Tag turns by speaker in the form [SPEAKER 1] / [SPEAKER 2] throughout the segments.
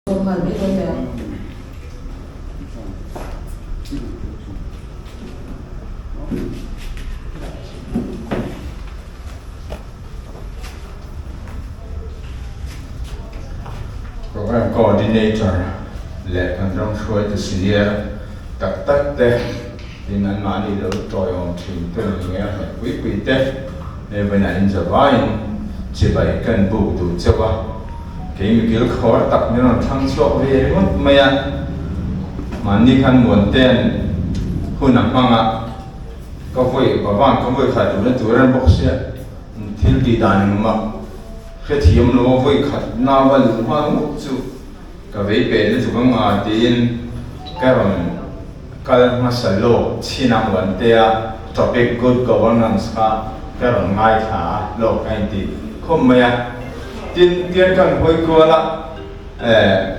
[SPEAKER 1] Mình biết rồi nè.
[SPEAKER 2] Program coordinator lệ kan rong shuai tu senior tak tak te in an mani lo troi on thin tu nge quý quý te ne bana in javain chi bai kan bu du chawa ke mi kil khor tak ni non thang chok ve ngot maya mani kan mon ten hunam manga ko voi ba wang ko voi kha du tu ran bok sia thil di dan ma cái thiêm nó vui khát nào và lũ hoa ngút chú cái vậy bé nó chú cũng à tiền cái rồi mà sờ lô chi năm vấn đề topic good governance cái rồi ngay thả lô cái gì không mấy tiền tiền cần hơi qua là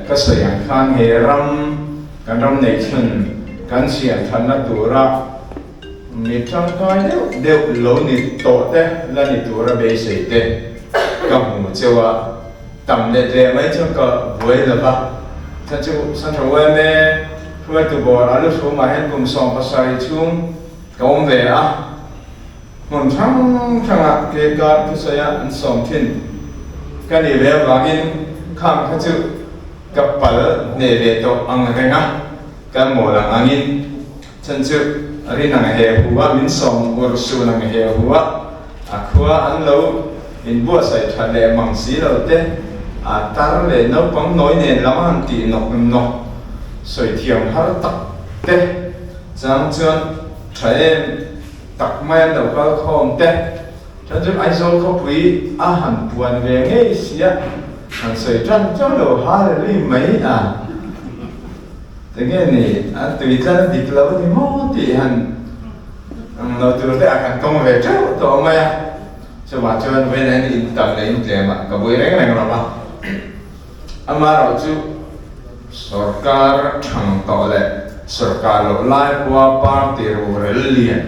[SPEAKER 2] cái sự yang khang hệ ram cái ram nation cái sự yang thân là tu ra mình trong cái đều lỗ nịt tổ thế là nịt tu ra bê sấy thế cái mù châu à tầm để mấy chỗ cái vui là ba thật chú sang chỗ em ấy vừa từ bỏ ra lúc số mà hết cùng sòng và sai chung cái ông về à một tháng à cái cái sai anh sòng thiên cái này về vàng in khang thật chú cái bal này về to anh cái ngã cái mồ là anh in chân chú ari nang he huwa min sòng or su nang he huwa akwa anh lâu in bua sai thà lệ mang xí lâu te tar lệ nấu bóng nói nền lắm hàng tỷ nọc soi thiam har tắc te giang chuan thấy tắc mai đầu cao khom te cho nên ai rồi có quý hàn buồn về nghe xía hàng soi trăn cho đầu hai là mấy thế cái này tùy thân đi lâu thì mốt thì hàn nó từ đấy akan công về trước tổ mày cho bà cho nên bên này tầm này như mà cái buổi đấy cái này là amaro chu sarkar thang to le sarkar lo lai kwa party ro relian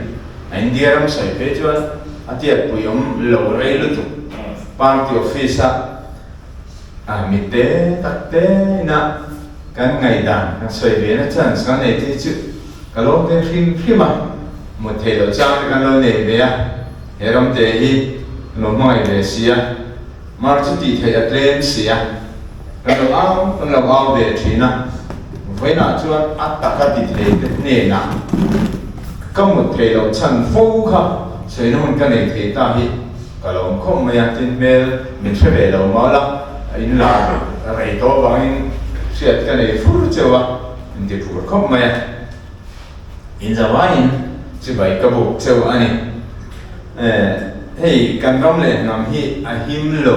[SPEAKER 2] India ram sai pe chuan atia puyom lo rei lu tu party office mi te tak te na kan ngai dan na sai ve na chan sang nei ti chu ka lo te phim ma một thể lo chang kan lo nei ve a heram te hi lo mai ve sia mar chu ti thei atlen sia kan lo ao về thì na với na chuan ataka ti thei te ne na kam một thei lo chan fo kha sei no kan nei thei ta hi ka lo khom ma ya tin mel min thre ve lo ma la in la rei to wang siat kan nei fur chewa in ti fur khom ma ya in za wain chi bai ka bu chewa ani hei kan rom le nam hi a him lo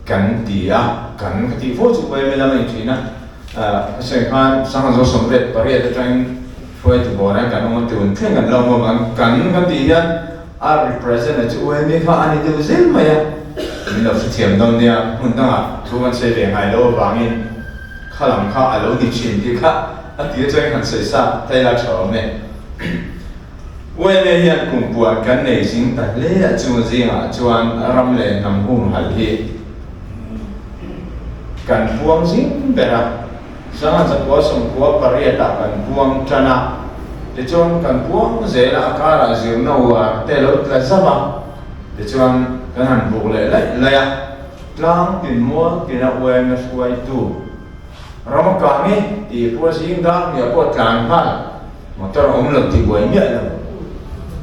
[SPEAKER 2] kan ti a kan ti fo chu bai me la mai thina se khan sang zo som ret pariat tang foi tu bo na kan mo tu theng kan lo mo kan ti yan a represent chu bai me kha ani tu zel ma ya min lo su thiam dong nia mun ta thu kan se ve ngai lo wangin khalam kha a lo ni chin ti kha a ti chang kan se sa tai la chaw me when they hear kumpua kan nei sing ta le a chu zinga chuan ram le nam hum hal hi kan puang sing bera sa sa ko som ko pariata kan puang chana le chuan kan puang zela akara zir no wa te lo tla sama le chuan kan han bu le la ya tlang tin mo tin a we na suai tu ram ka ni ti po sing da ya po tlang ha motor om lo ti boi nya la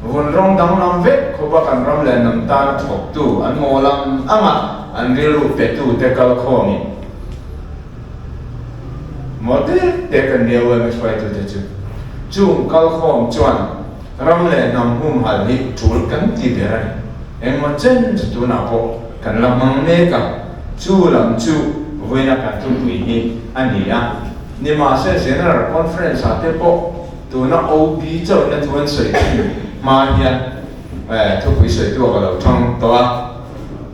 [SPEAKER 2] vun rong dang nam vek ko ba kan ram le nam tan thok tu an mo lam ama an rilu pe tu te kal khomi mote te kan ne wa me swai tu te chu kal khom chuan ram le nam hum hal hi thul kan ti berai em ma chen tu na po kan lam mang ne ka chu lam chu voina kan tu pi hi ani a ni ma se general conference ate po tu na ob chau na tuan soi mà hiện thu phí sợi tua vào trong toa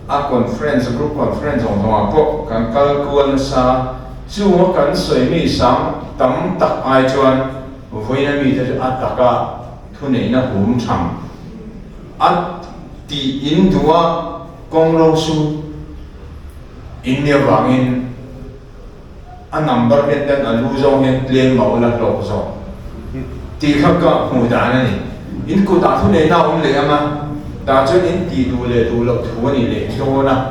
[SPEAKER 2] conference group conference trong trong bộ kan kalkuan sa chu kan soi mi sang tam tak ai chuan voi na mi te ataka thu nei na hum chang at ti in tua kong lo su in ne wangin a number hiện đang a lu zong hiện liền màu là lộc zong thì khắc cả mùi đá này in cô ta thu này nào ông lệ mà ta cho in thì đủ lệ đủ lộc thu này lệ cho na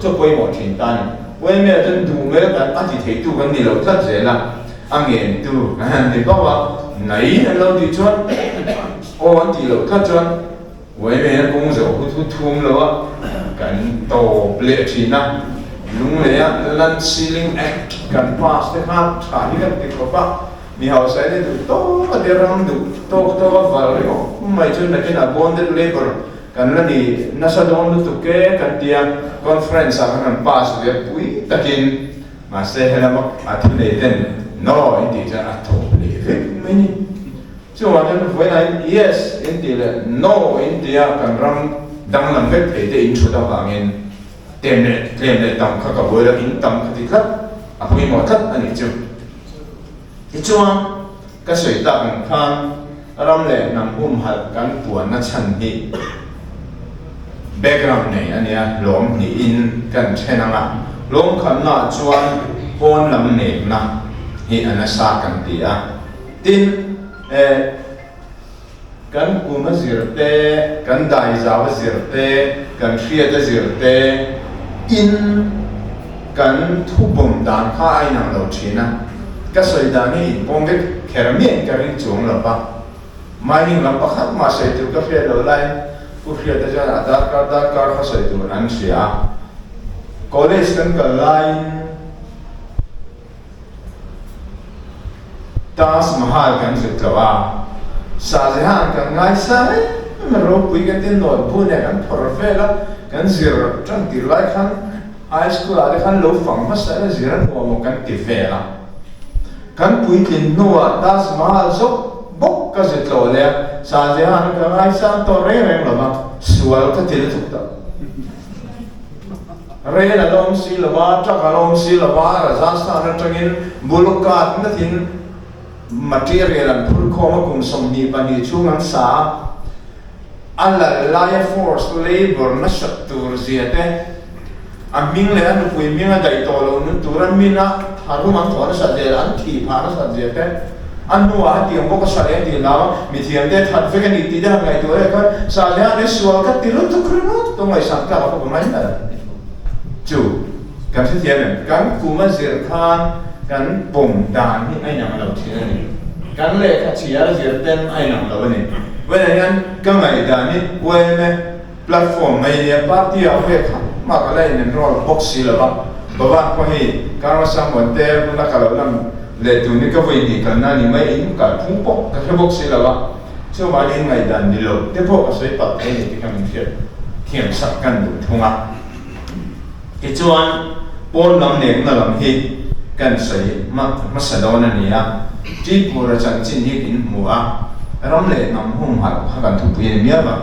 [SPEAKER 2] cho quay một chuyện ta này quay mẹ chân đủ mẹ bạn ta chỉ thấy đủ cái này lộc rất dễ là anh nghiền đủ thì có vào nãy lâu thì chọn ô anh thì lộc rất chọn quay mẹ cũng rồi thu thum rồi cái tổ lệ chỉ na lúc này lần ceiling act cái pass cái hát trả đi cái cái có mi hậu sẽ đi được to cái điều làm được to vào rồi mấy chuyện này cái là bonded labor cái là đi nasa don được cái cái tiang conference akan pass dia pui takin masih helama athleten no ini je atau leve meni cuma kan foi na yes ini le no ini akan ram dang lam vet ede intro da bangin temle tam kha ka bola in tam khatikhat apoi mo that ani chu cuma cái sợi tạng khan ram le nam hal kan puan na chan hi background này anh em lom ni in kan chena nga lom khan na chuan phone lam ne na hi ana sa kan tia tin kan kuma zirte kan dai zawa zirte kan khria da zirte in kan thubum dan kha ai nang lo thina cái sợi đàn này bông cái keramic cái ring chuông là ba mining làm bác mà sợi từ cái phía đầu lại cái phía đó là Aadhaar card cái sợi từ anh xia college cái line Taj Mahal cái sự là Shah Jahan cái ngay sai mà rồi bây cái tên nổi bún này cái profile cái gì trong tỷ lệ cái high school là cái lỗ phẳng mà sai là gì đó một cái tỷ lệ là kan puitin nuwa Taj Mahal so bok ka se tlo le Shah Jahan ka ai san to re lama sual ka til thukta re la lom si lama ta ka lom si lama Rajasthan atangin bulukat na thin material an phul khoma kum somni pani chungang sa alla life force labor na shatur ziate aming le an pui minga dai to lo nun turan mina haru man thona sa de an thi phana sa de te anu a ti ambo ka sa le ti la mi thiam de that fe ni ti da ngai to e ka sa le an sual ka ti lu tu krino to mai sa ka ko mai na chu kan thi thiam kan kuma zir khan kan pom dan ni ai nang lo thi ni kan le ka chia zir ten ai nang lo ni we yan ka mai da ni we me platform mai ya party a we kha mà cái này nên rồi box là ba bạn có hi cái sang vấn đề nó cả làm lệ tụi nó cái vấn đề cái này mấy in cả phun bốc cái box là ba chứ mà đến ngày đàn đi lâu tiếp tục sẽ bắt cái này thì cái mình thiệt sắc căn đủ thông ạ cái chuan bốn năm年là làm hi cần sấy mà sẽ đâu nè nhá chỉ mua ra chẳng chỉ đi in mua ram lệ nằm hung hạt cần thu tiền miếng mà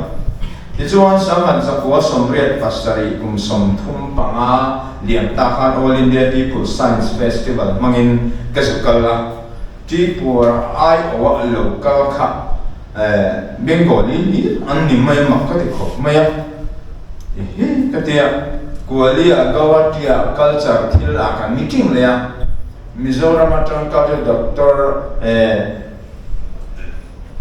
[SPEAKER 2] Ijuan sangat sebuah somriat pastari som thum panga liam tahan All India People Science Festival mangin kasukala Tripur ai owa local kha Bengali ni anni mai makati khop maya katia kualia gawatia culture thila kan meeting le Mizoram atang culture doctor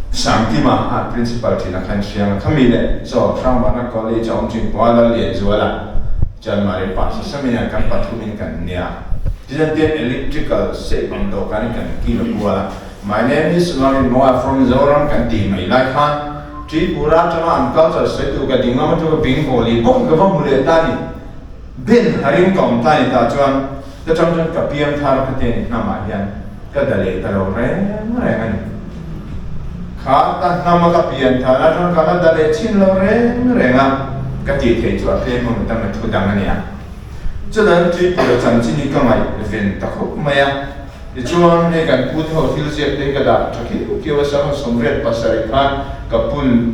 [SPEAKER 2] Sangtima principal thina khan siang khamile so Shambana college om chin wala le zuala Janmari pass seminar kan pathumin kan nia Tijantian electrical se bando kan kilo kuala my name is Lamin Moa from Zoram kan ti mai lai khan Tripura tama am culture se tu ka dingam tu Bengali bok ga mule tani bin haring kom tai ta chuan ta chang ka piam thar ka te na ma hian ka dale ta lo re ani khá ta nam ka pian tha na thon ka da le chin lo re nga ka ti the chua the mo ta ma thu dang ania cho nên chỉ có chân chỉ đi cái này viên đặc hữu mà ya thì chuan này cái bút hồ phiêu diệt đây cái đó cho khi kêu sao sống việt pasari khan cái bún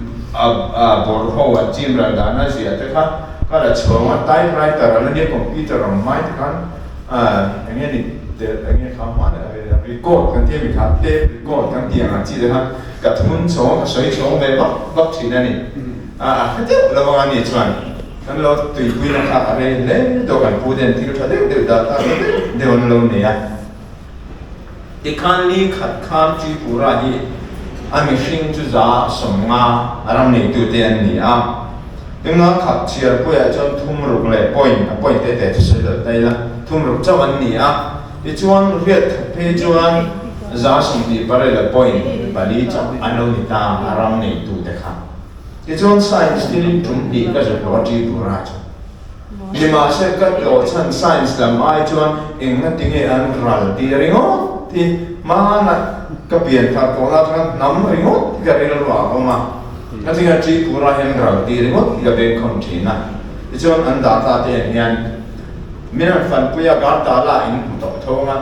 [SPEAKER 2] bor hồ chim ra đó nó gì thế khác cái là chồng mà typewriter là những computer làm máy khan anh ấy thì anh ấy khám phá record kan tiêm khám tê record kan tiêm chỉ để ha cái thun chồng cái sấy chồng về bắt chỉ này cái tiếp là vào anh ấy chuan kan lo tui pui na kha are le do kan pu den thil tha de da ta de on lo ne ya ti khan li khat khan chi pura hi ami hring chu za som nga aram nei tu te an ni a nga khat chiar poya chon thum ruk le point te te se lo dai la thum ruk chaw an ni a ti chuan riat phe chuan za som ti pare la point bali chaw ano ni ta aram nei tu te kha ti chuan science tin tum ni ka je lo chi pura chu ni ma se ka lo chan science lam ai chuan engna tinge an ral ti ringo ti ma na ka pian tha ko la thang nam ringo ti ka rin lo a ma na tinga chi pura hen ral ti ringo ti ka ben kon thi na ti chuan an da ta te hian minan fan puya ga ta la in to thonga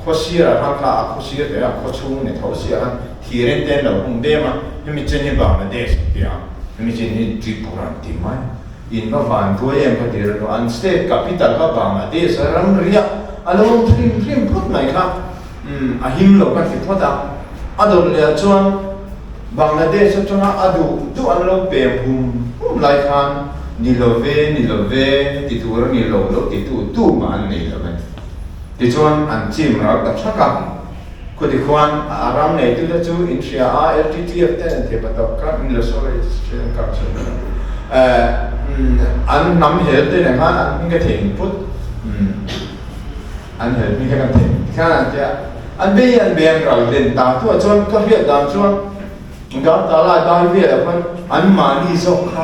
[SPEAKER 2] khosira ha kha khosira te a khochu ne thosira thiren ten lo hum be ma mi chen ni Bangladesh ti a mi chen ni chi pura ti mai in ba van puya em ka dir lo an state capital ka Bangladesh ram ria alo trim phut mai kha a him lo ka ti thoda adol le chuan Bangladesh chunga adu tu an lo pe hum lai khan ni lo ve ti tur ni lo ti tu ma an nei lo ti chuan an chim ra ta thaka ko ti kwan aram nei tu da chu India a LTTF te te patok ka in lo so registration ka chu an nam he te ne ha an ka thing put an he ni ka thing kha ja an be ral den ta tu chuan ka bia dam chuan ga ta la dai bia la pan an ma ni so kha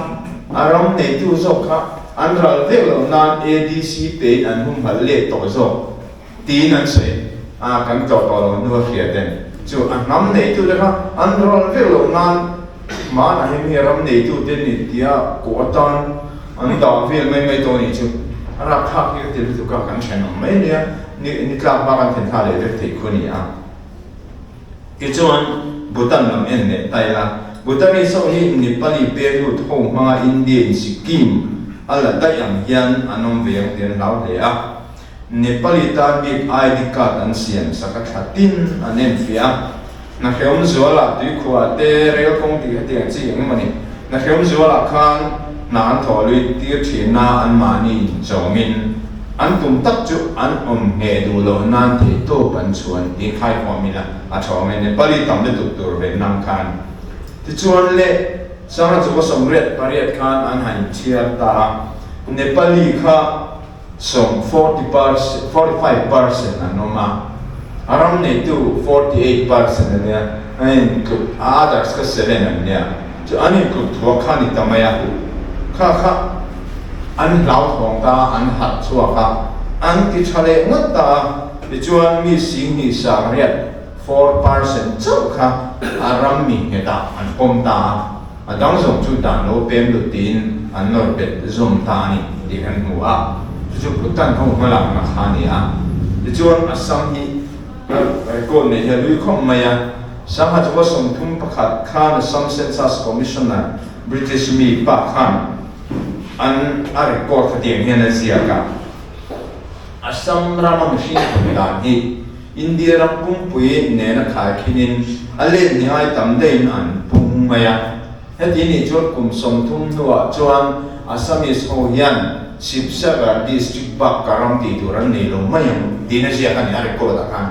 [SPEAKER 2] aram nei tu so kha an ral ve lo nan ADC pe an hum hal le to so tin an se a kan to to lo nu fia den chu an nam nei tu le kha an ral ve lo nan ma na hi ram nei tu den ni tia ko tan an da ve mai to ni chu ara kha ki te tu ka kan chen mai ne ni tla ba kan ten tha le ve te ko ni a ki chuan Bhutan lam en ne tai la Bhutan so hi Nepali Peru thong ma Indian Sikkim ala da yang hian anom ve den lau le a Nepali tan big ID card an siam saka thatin anen fia na heom zola tu khwa te rel kong ti te chi eng mani na heom zola khan na an tholui tir thina an mani zomin an tum tak chu an nge du lo nan the to pan chuan ti khai formula a thome Nepali tam de tur ve nam khan ti chuan le sang chu som ret pariat khan an han chiar ta Nepali kha som 45% anoma aram ne tu 48% ne ai ku others ka 7 ne chu ani ku thwa khani tamaya kha an lau thong ta an hat chua kha an ti chale ngot ta ti chuan mi sing ni sa riat 4% chau kha aram mi heta an pom ta adang song chu dan lo pem lu tin an nor bet zum ta ni ti kan mu a chu Bhutan khong ma la na khani a ti chuan asam hi ko ne he lui khom ma ya sang ha chu som thum pakhat khan Assam Census Commissioner British mi pa khan an a record ka tiang hian a zia ka Assam rama machine khamilan hi India ram pum pui ne na khai khinin ale ni ai tam dein an pum maya heti ni chot kum som thum nuwa chuan Assamese ho hian Sibsagar district bak karam ti turan nei lo mayam dina zia kan a record a khan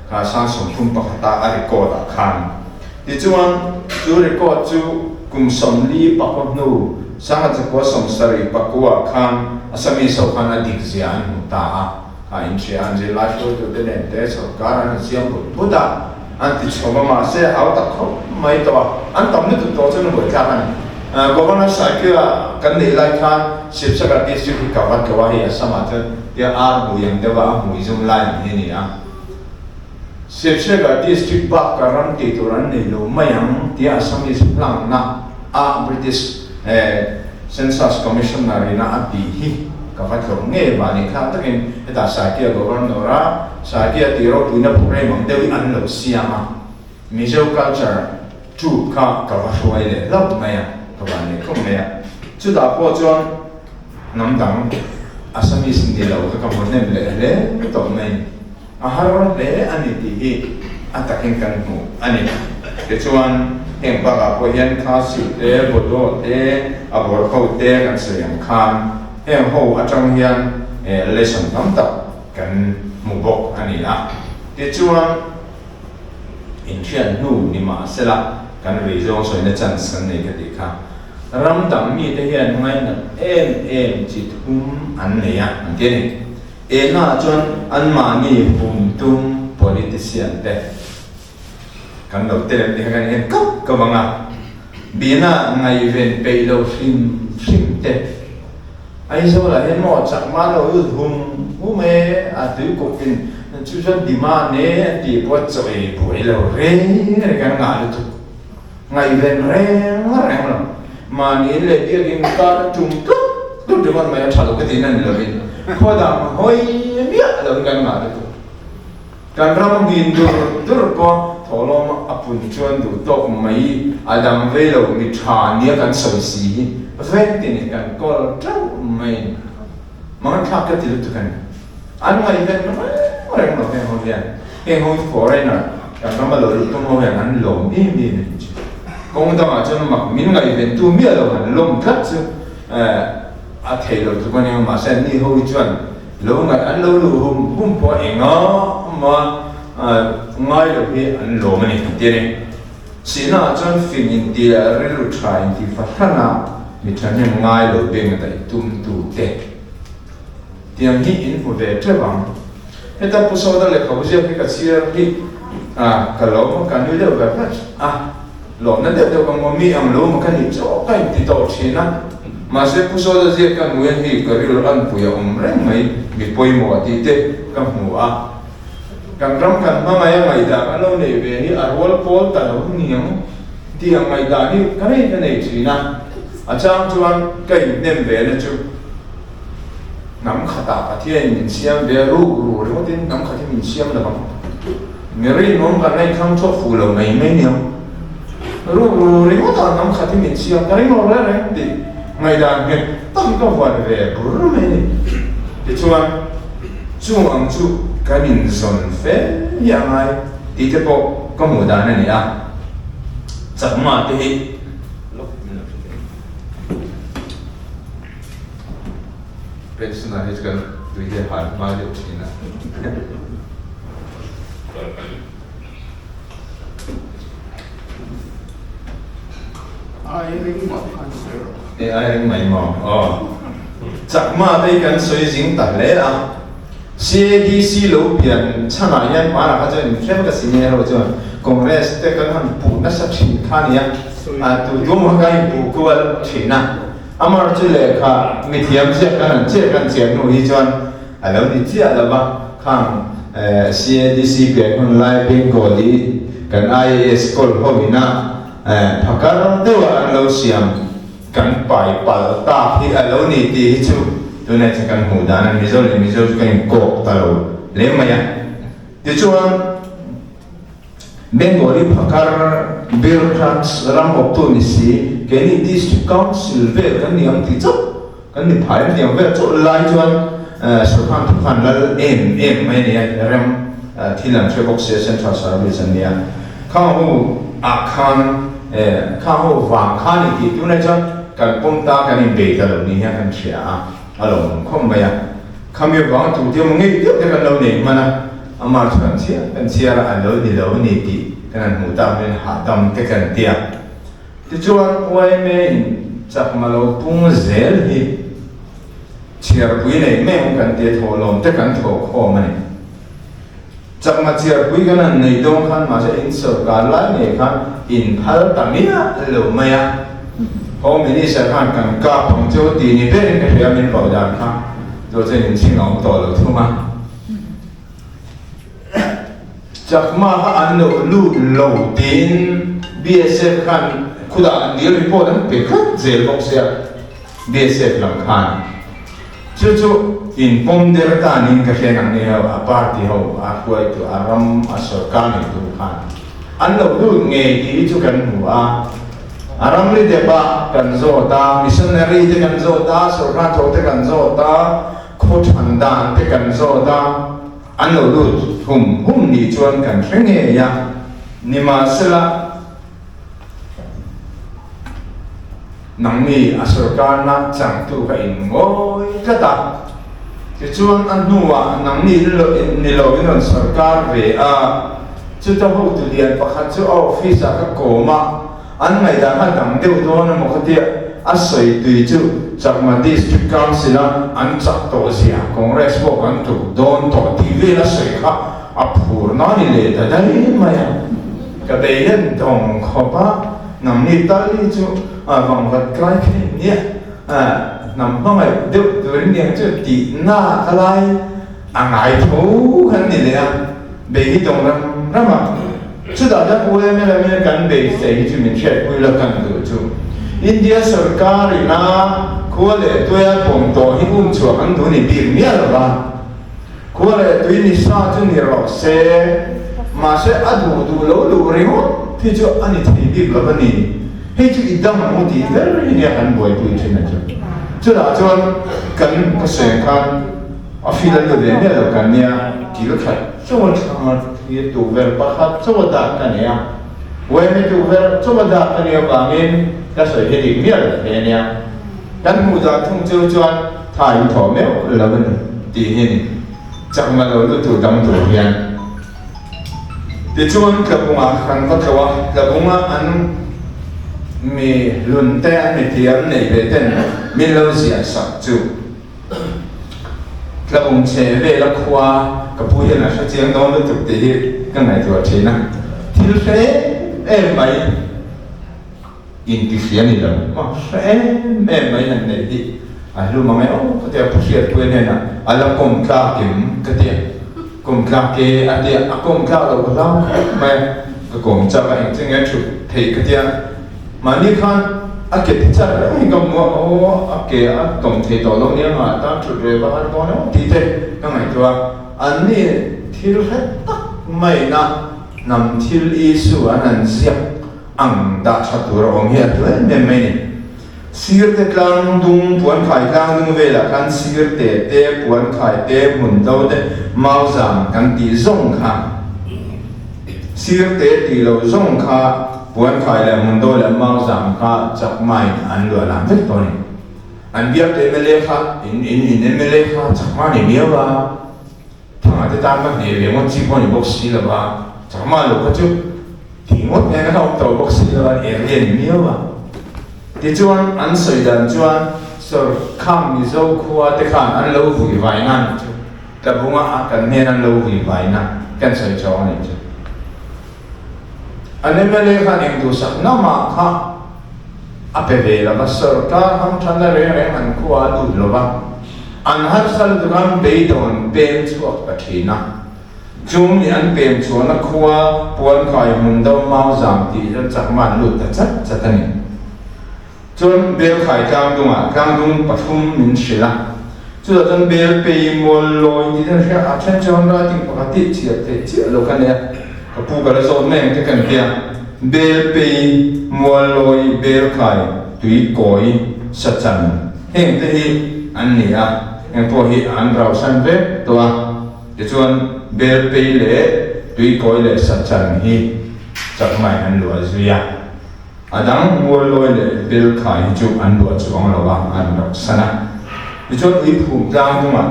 [SPEAKER 2] ka sa som thum pakhata a record a khan ti chuan chu record chu kum som li pakot nu sang at ko som sari pakwa khan Assamese ho khan a dik zia an ta a in che an je la sho to de te so karan siam buddha an ti choma ma se au ta kho mai to an tam ne to chen bo ta kan governor sakya kan nei lai khan Sibsagar district ka wat ka wa hi asama ta ya ar bu yang de wa mu zum lai ni a Sibsagar district ba karam ti turan nei lo mayang ti Assamese plan na a British Census Commissioner na api hi kapat ko nge ba ni kha takin eta sakya governora sakya tiro tuina program ang dewi an lo siama Mizo culture chu ka ka wa shoi le lop maya ka ba ni ko maya chu da po chuan nam dang Assamese ni lo ka mo nem le to mai a har le ani ti hi atakin kan mu ani ke chuan heng ba ga po hian kha si te bodo te abor ko te kan sayam khan heng ho atang hian lesson tam tak kan mu bok ani a ke chuan in thian nu ni ma sela kan ri zong soi na chan san nei ka ti kha ram dam mi te hian ngai na em chi an nei a an ke ni e na chon an ma ni tum politician te kan lo te le kan hen ka banga bina ngai ven pe lo sim te ai zo la hen mo chak ma lo hum me a tu ko kin chú dân đi mà nè đi qua chơi buổi lâu rèn cái ngã được ngày về rèn rồi mà nè lấy cái kim card chung tốt được mà mày trả được cái tiền này là vì khoa đam hoi biết là cái ngã được cái ram bin được có thổ lom apun chuan đủ tốt mấy adam về lâu bị trả nè cái sợi xí về tiền cái có trâu mày mà thắc cái tiền được cái anh ngày về orang nak yang hobian, yang hobi foreigner, yang nama lalu tu mau yang an lom ni. Kau tahu macam mana min ngai event tu mia lalu an lom kat tu, athai lalu tu kan yang masa ni hobi cuan, lalu ngai an lalu hum po enga, ngai lalu an lom ni, tiada. Sina cuan film India relu try di fasana, misalnya ngai lalu dengan tai tu te. Tiang ni info de terbang. Kita pusat dah lekau usia kita siar ni, kalau makan ni dia berapa? Lo nanti dia kalau mami am lo makan ni, so kan tidak cina. Masa pusat dah siar kan mungkin ni kerja orang punya umreng mai, bipoi mau titik kan mua. Kan ram kan mama yang mai dah kalau ni ni arwal pol tahu ni yang tiang mai dah ni kan ni cina. Acang cuan kan nembe ni tu. Nam khata pathian min siam be ru tin nam khati min siam la bang meri nom kan nai kham cho fu lo mai mai niam ru ri mo ta nam khati min siam kai mo la re di mai da nge tam ko wa ve bur mai ni ti chuan ang chu ka min son fe ya mai ti te po ko mo da na ni a chak ma te hi personal is kan tujuh hal malu Cina. Airing mai mau. Cak ma dai kan soi jing tak le a. CDC lo pian chana yan mana ka jan khem ka sini ro jon Congress te kan han pu na sa thi khan ya. Tu dum ha kai pu ko al China. Amar chile ka mithiam se kan chen no hi chuan alo ni chia la ba khang CDC ke kon lai Bengali kan IAS kol homina phakar dewa alo siam kan pai pal ta hi alo ni ti chu tu ne kan hu dan mi zo kan ko ta lo le maya ti chuan Bengali phakar bureaucrats ram op tu ni si keni district council ve kan niam ti chop kan ni phai niam ve chop lai chuan surhan thukhan lal em mai ni ram thilam chebok se central service ania khahu akhan khahu wang khani ti tu na chuan kan pomta kan in be ta lo ni ha kan thia alo khom ba ya khamyo ba tu ti mo ngi ti kan lo ni mana amar chuan sia ra alo ni lo ni ti kan mu ta men ha dam te kan tia ti chuan wai me chak malo pung zel hi chiar pui nei me kan te tho lom te kan tho kho mani chak ma chiar pui kan nei dong khan ma se in so ka lai ne khan in phal tamia lo maya ho mi ni sa khan kan ka pang cho ti ni be ni ka min pau dan kha do chen in ching ong to lo thu ma chak ma ha an lo lu lo tin BSF khan khuda an deal report an pe khat zel box ya BSF lam khan chu in pom der ta nin ka khen ang ne a party ho a khoi tu aram a sarkar ni tu khan an lo lu nge ti chu kan hu a aram ri de ba kan zo ta missionary te kan zo ta sarkar tho te kan zo ta kho chan dan te kan zo ta an lo lu hum ni chuan kan hrenge ya nima sela nang ni asarkar na chang tu ka in ngoi ka ta ti chuan an nuwa nang ni lo in sarkar ve a chú ta hậu tụ liền và khát chú office các cổ mà anh ngày đã hát đằng tiêu đó nó một cái tiệm anh sợi tùy chú chắc mà district council anh chắc tổ gì à congress bộ anh tụ đón tổ TV là sợi khác à phù nó đi lệ ta đấy mà cái đấy hiện đồng khó ba nằm đi tới chú vòng vật cái nhé nằm không phải đều đối niệm chú tí na cái này ngài thú hắn đi lệ bây giờ đồng ra mà chú đã chắc ôi em là cần bây giờ chú mình sẽ quay lại cần được chú India सरकार ना खोले तो यार पंतो ही चुआ kan tu ni bir ni alwa खोले तो ini sa tu ni ro se masa adu du lo lu ringo thì cho anh thì bir la bani he chu idam mo ti ver ni kan boy tu chen na chu da chuan kan ka se kan afila lo de ne lo kan nia ki lo khat so wa chama ye tu ver pa khat so wa da kan nia we me tu ver so wa da kan nia ba min cái sợi hệ định miết là thế này, cái mù già thông châu choan thải thổ méo là vấn đề tí hình, chẳng mà đâu được đâm thủ hiền, thì choan cái bung à khăn phát khẩu cái bung à anh mi luân té mi tiêm này về tên mi lâu gì sắp chú, cái bung chế về là khoa cái bùi hiền là sẽ tiếng đó được thực tế cái này thì thế nào, thì thế em mày intifia ni lah, macam memang yang ni, ahlu mana ketika pusat tu ni na, alam komkar kim ketika komkar ke ada komkar lo kalau mai komkar yang tinggal tu, thì ketika mana kan akhir cara ni kamu akhir tom thì tolong ni mah tak tu reba tu ni, thì cái này tu anh ni thiru hết tak mai na nam thiru isu anan siap ang đã chặt tuổi ông hiện tuổi mềm mềm sir te klang dung puan khai klang dung về là kan sir te puan khai te mun đâu te mau giảm kan ti zong kha sir te ti lo zong kha puan khai là mun đâu là mau giảm kha chắc mai anh lừa làm hết rồi anh biết te mele kha in mele kha chắc mai ni miêu ba thằng te tam ba ne về một chi pon box xí là ba chắc mai lo có chút thì một ngày nó học tàu bác sĩ là em liền miêu à thì chuan anh soi đàn chuan sờ khăm thì dâu khua thì khăn anh lâu vui vài năm tập bung á cần nên anh lâu vui vài năm cần soi cho anh chứ anh em lấy khăn em tu sắc nó mà ha apa về là bác sờ cả ham chăn là rèn rèn anh khua đủ rồi ba anh hát sal tu kan bê đòn bê chuột bát thi na chúng ni anh bèm chuan nó khua puan khai mun đâu mau giảm thì chắc man lụt ta chắc anh chuan bèm khai cang dung pathum min sila chu da chuan bèm pei mol loi thì nó sẽ à chen chuan ra ting pakati chia lo kan ya ka pu ga zo meng te kan tia bèm pei mol loi bèm khai tui koi sa chan heng te hi an ni a en po hi an rau san ve to a ti chuan bel pei le tui koi le sa chan hi chak mai an lo zuya adang mol loi le bel khai chu an lo chuang lo wa an dok sana ti chuan ui phum tang tu ma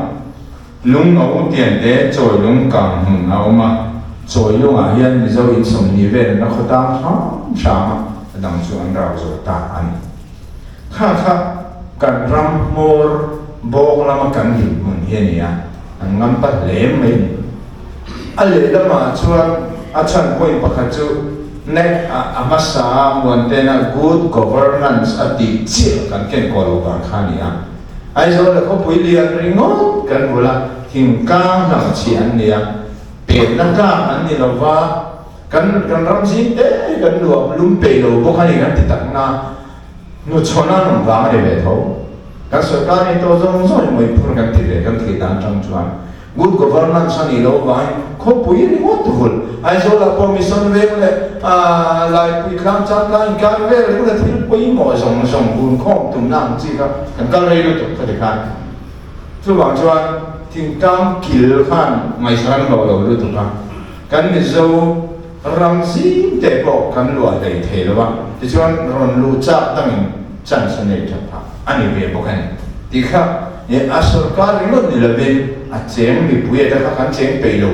[SPEAKER 2] lung no tian te choi lung kang hung a ma choi lung a hian mi zo in som ni ve na khota ha ma adang chu an rau zo ta an kha kan ram mor bok lama kan hi mun hian ya an ngam pa le mai ale lama chuan a chan point pakhat chu ne amasa montena good governance ati chi kan ken ko lo kan khani a ai zo la ko pui lian ringo kan bola thing ka na chi an nia pe na ka an ni lo wa kan ram sin te kan lo lum pe lo bo khani kan ti tak na no chona no wa ma le tho ka sarkar ni to zo zo moi phur kan ti le kan thi dan chang chuan good governance ani lo vai ko pui ni mo tu hul ai zo la permission ve le lai pui klam chan ka in ka ve le le thil pui mo song bun khom tum nam chi ka kan ka rei lu tu ka de kan chu wang chuan thing tam kil khan mai san lo lu tu ka kan ni zo ram si te bo kan lo dei the lo ba ti chuan ron lu cha tang chan san nei cha pa ani ve bo kan ti kha ye a sarkar ringot ni la ben a cheng mi puye da kan cheng pe lo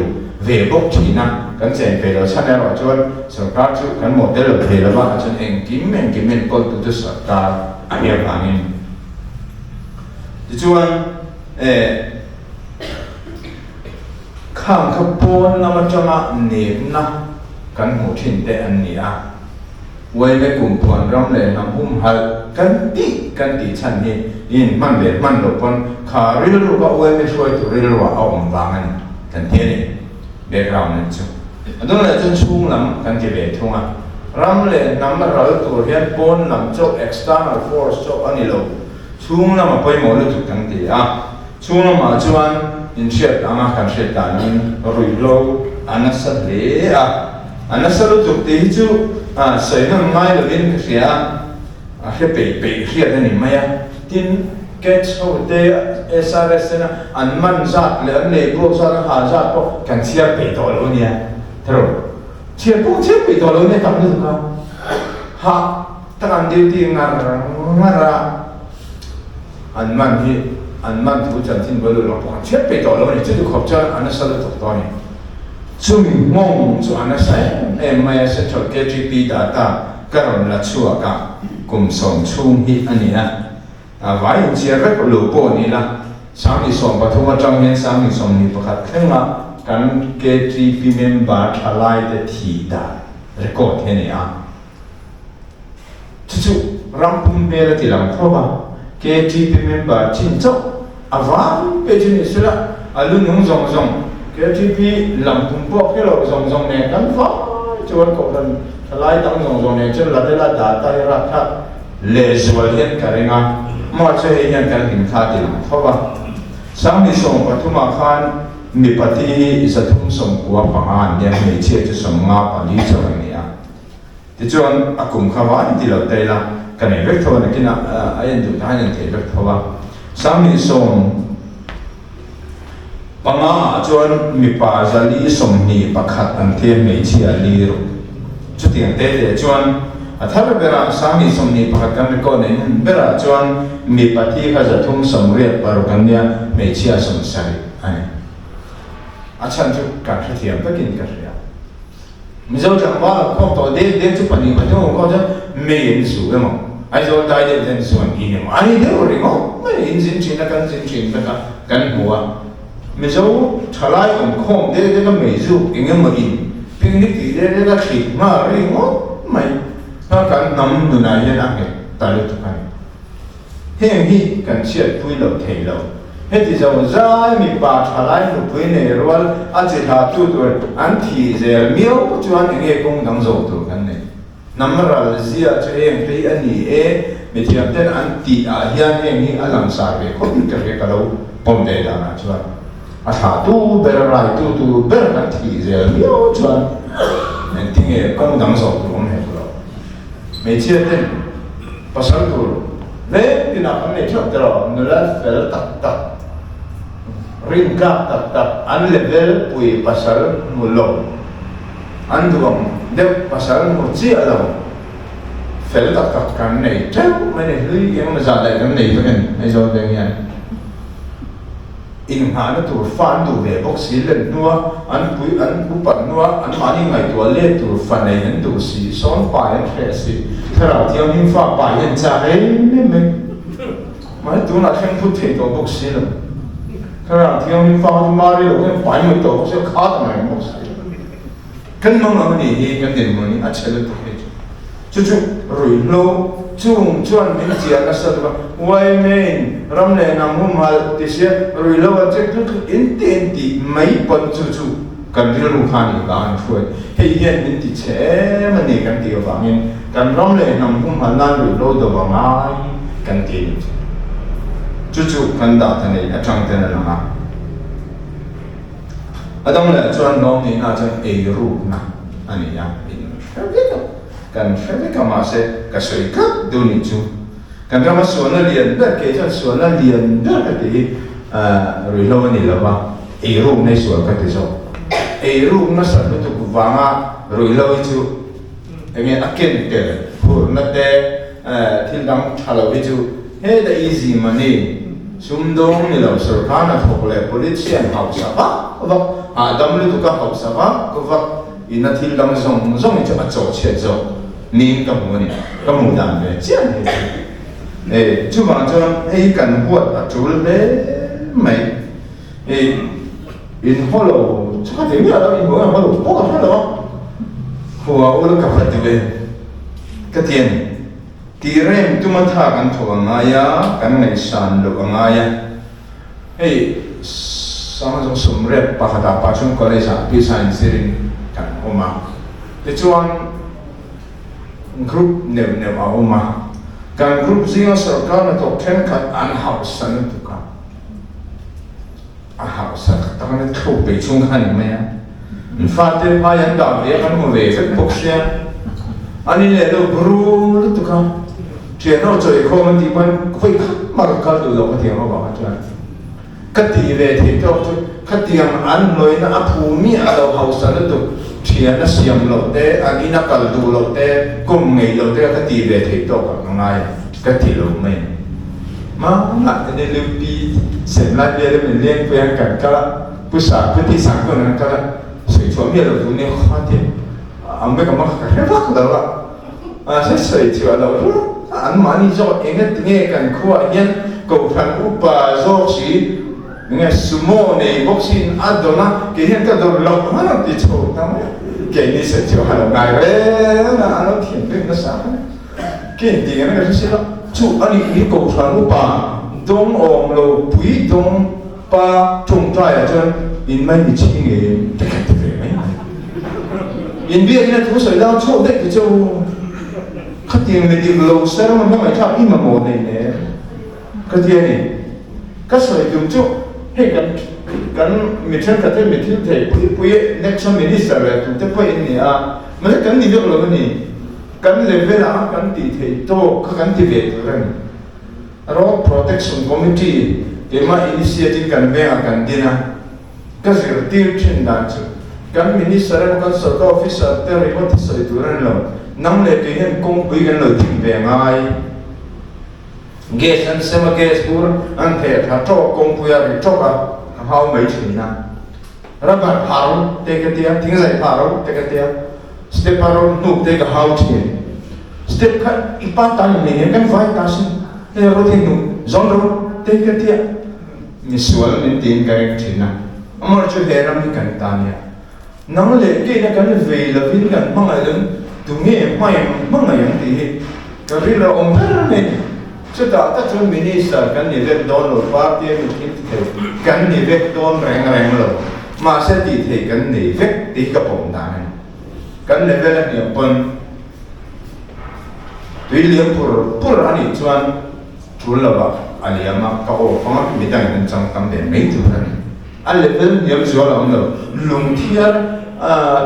[SPEAKER 2] về bốc chỉ na kan chen pe lo chane ro chuan sarkar chu kan model lo the lo ba chuan engkim kol tu sarkar ania bangin chuan khang khapon na ma chama nem na kan mu thin te an ni a wai le kum puan ram le nam hum hal kan ti chan ni in man le man lo pon kha ril ru ba wai me shoi tu ril wa a om bangan kan the ni background ni chu adon la chun chung lam kan ke ve thunga ram le nam ral tu hian pon lam chok external force chok ani lo chung lam a poi mo lu tu kan ti a chung lam a chuan in shet ama kan shet ta nin rui lo anasat le a anasat tu ti chu sei nam mai lo in ka sia a he pe hria da ni mai a tin ke chho te SRS na an man zat le an le bro sa ha zat ko kan sia pe to lo nia thro chia pe to lo ne tam ni ka ha tan duty ngara an man tu chan tin bolo lo pa chia pe to lo ni chu khop cha an sa lo to ni chu mi mong chu an sa mai se chot KGP data karon la chua ka kum som chung hi ania vai chia rek lo po ni la sang ni som pathuma tang hen sang ni som ni pakhat thenga kan KGP member thalai de thi da record he ni a chu rampum be la ti lam thoba KGP member chin chok avan pe chin isla alu nung zong KGP lam pum po ke lo zong ne kan fa chuan ko dan thalai tang zong ne chen la de la data ra tha le zwal hian karenga ma che hian kan him tha ti lam thoba sang ni som pathuma khan mi pati zathum som kwa pangan ne me che chu som nga pa ni chawang ni a ti chuan akum khawa ti lo te la kan e vek thawa kina ayan du ta ni te vek thawa sang ni som panga chuan mi pa zali som ni pakhat an the me chi a li ro chu tiang te chuan athar bera sang ni som ni pakhat kan ko ne bera chuan mi pati kha zathum som re par kan nia me chi a som sai ani achan chu ka thiam ta kin ka ria mi zo chang wa ko to de chu pani ma jo ko ja me yin su e mo ai zo dai de den su an ni mo ai de ri mo me in jin chin kan jin chin ka kan huwa mi zo thalai on khom de ka me zu ingem ma in ping ni ti de ka thi ma ri mo mai ta kan nam nu na ya na ke ta lu tu kan he hi kan chiat pui lo thei lo he ti zo zai mi pa thalai nu pui ne rwal a chi tha tu tu an thi zel mio chuan nge kong dang zo tu kan ne namra zia che em pe ani e mi thiam ten an ti a hian he ni alam sa ve ko ti ka ka lo pom de da na chuan a tha tu ber rai tu ber kan thi zel mio chuan nen ti nge kong dang zo tu om he lo me chia ten pasal tu le ti na kan ne chot tro nu la fel tak ring tak an level pui pasal mulo an duam de pasal mu chi alo fel tak kan nei treu me ne hui yang ma za dai kan nei fa kan ai zo de yan in ha na tu fan du ve box len nuwa an pui an bu pan nuwa an mani ngai tu le tu fan nei hen tu si son pa yan fe si thara tiam hin fa pa yan cha he ne me mai tu na khem put the to box len thara tiam hin fa tu ma ri lo hen pa mai to se kha ta mai box kan mong ang ni hi kan din mo ni a chelo tu he chu rui lo chung chuan min chia na sa ba wai men ram le nam hum hal ti sia rui lo a che tu in ti mai pon chu kan ri lu khani ba an phoi he yen min ti che ma ni kan ti ba min kan ram le nam hum hal nan rui lo do ba mai kan ti chu kan da ta nei a chang te na ma adang le chuan nom ni na chan e ru na ani ya kan shave ka ma se ka soi ka du ni chu kan ka ma so na lian da ke chan so na lian da ka ti ri lo ni la ba e ru nei so ka ti so e ru na sa tu ku wa nga ri lo chu nge aken te hu na te thil dang thalo bi chu he da easy money sum dong ni lo so ka na thok le politician house ba vak Adam le tu ka hau sa ka vak ina thil dam zong zong cha cho che zo ni ka mu ni ka mu dan be chian ni chu ma cho ei kan huat a chul be mai in holo chu ka de mi ala in ho holo po ka holo hua ul ka phat be ka tien ti rem tu ma tha kan tho nga ya kan nei san lo nga ya sama jong sumret pakata pachung college pi science rin kan oma te chuan group nem a oma kan group zinga sarkar na top 10 kan an house san tu ka a house ta kan thu be chung khan me ya fa te pa yan da ve kan mo ve fe boxia ani le lo bru tu ka che no choi ko man ti ban khoi mar ka du lo ka ti ma ba cha kati ve the to katiam an loina aphumi alo hausa na tu thian na siam lo te agina kal du lo te kum ngei lo te kati ve the to ka ngai kati lo me ma na ne le pi sen la le le len pe kan ka pu sa pu ti sang ko na ka sui chuan me lo du ne kha te am be ka ma ka he ba ka la a se sui chi lo an mani zo enget nge kan khuwa yan ko phan upa zo si nghe sumo này boxing adona cái hiện cái đồ lộc nó đi chầu tao cái này sẽ chầu hàng ngày đấy là nó thiền định nó sáng cái gì nó cái gì đó chú anh đi cổ传của bà đông ôm lô quý đông ba trồng trai ở trên in mấy bị chi nghề cái cái về mấy in biết cái thú sợi đau chỗ đấy cái chỗ khách tiền này đi lâu sao mà nó phải thao im mà một này nè cái tiền này cái sợi dùng chỗ hey kan mithen ka te mithin the pui next minister le tu te poi ni a ma kan ni lo ni kan level a kan ti the to ka kan ti ve tu ran road protection committee ke ma initiative kan ve a kan dina ka zir ti chin dan chu kan minister kan sort officer te report soi tu ran lo nam le ke hen kong pui kan lo thing ve ngai gas and sema gas pur an the tha to kong puya ri to ka hau mai china rabar haru te ka tia thing sai haru te ka tia step haru nu te ka hau chin step ka ipa tan ni kan vai ta sin te ro the nu zon ro te ka tia misual min tin ka ri china amar chu he ram ni kan ta nia nang le ke na kan ve la vin kan ma ngai lem tu nge mai ma ngai yang ti ka ri la om har ne so ta chun minister kan ni ve don lo party mi kit the kan ni ve don reng lo ma se ti the kan ni ve ti ka pom da ne kan le ve la ni pon William pur ani chuan chul lo ba ani ama ka o pa mi dang kan chang tam de mai tu ran al le vel ni zo la lo lung thiar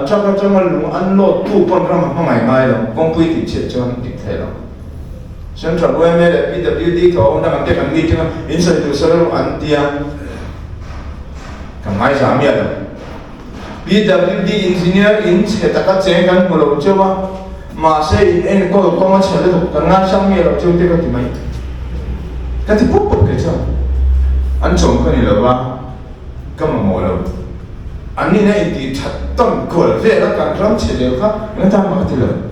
[SPEAKER 2] chaka chama lung an lo tu pon ram ma ngai lo kong pui ti che chuan ti the lo Central OML PWD to na kan te kan meeting inside to serve antia kan mai sa mi ada PWD engineer in cheta ka che kan mulo chewa ma se in ko ma chele to kan na sam mi lo chu te ka ti mai ka ti pop ke cha an chong ka ni lo ba ka ma mo lo an ni na ti that ton ko ve la kan ram chele ka na ta ma ti lo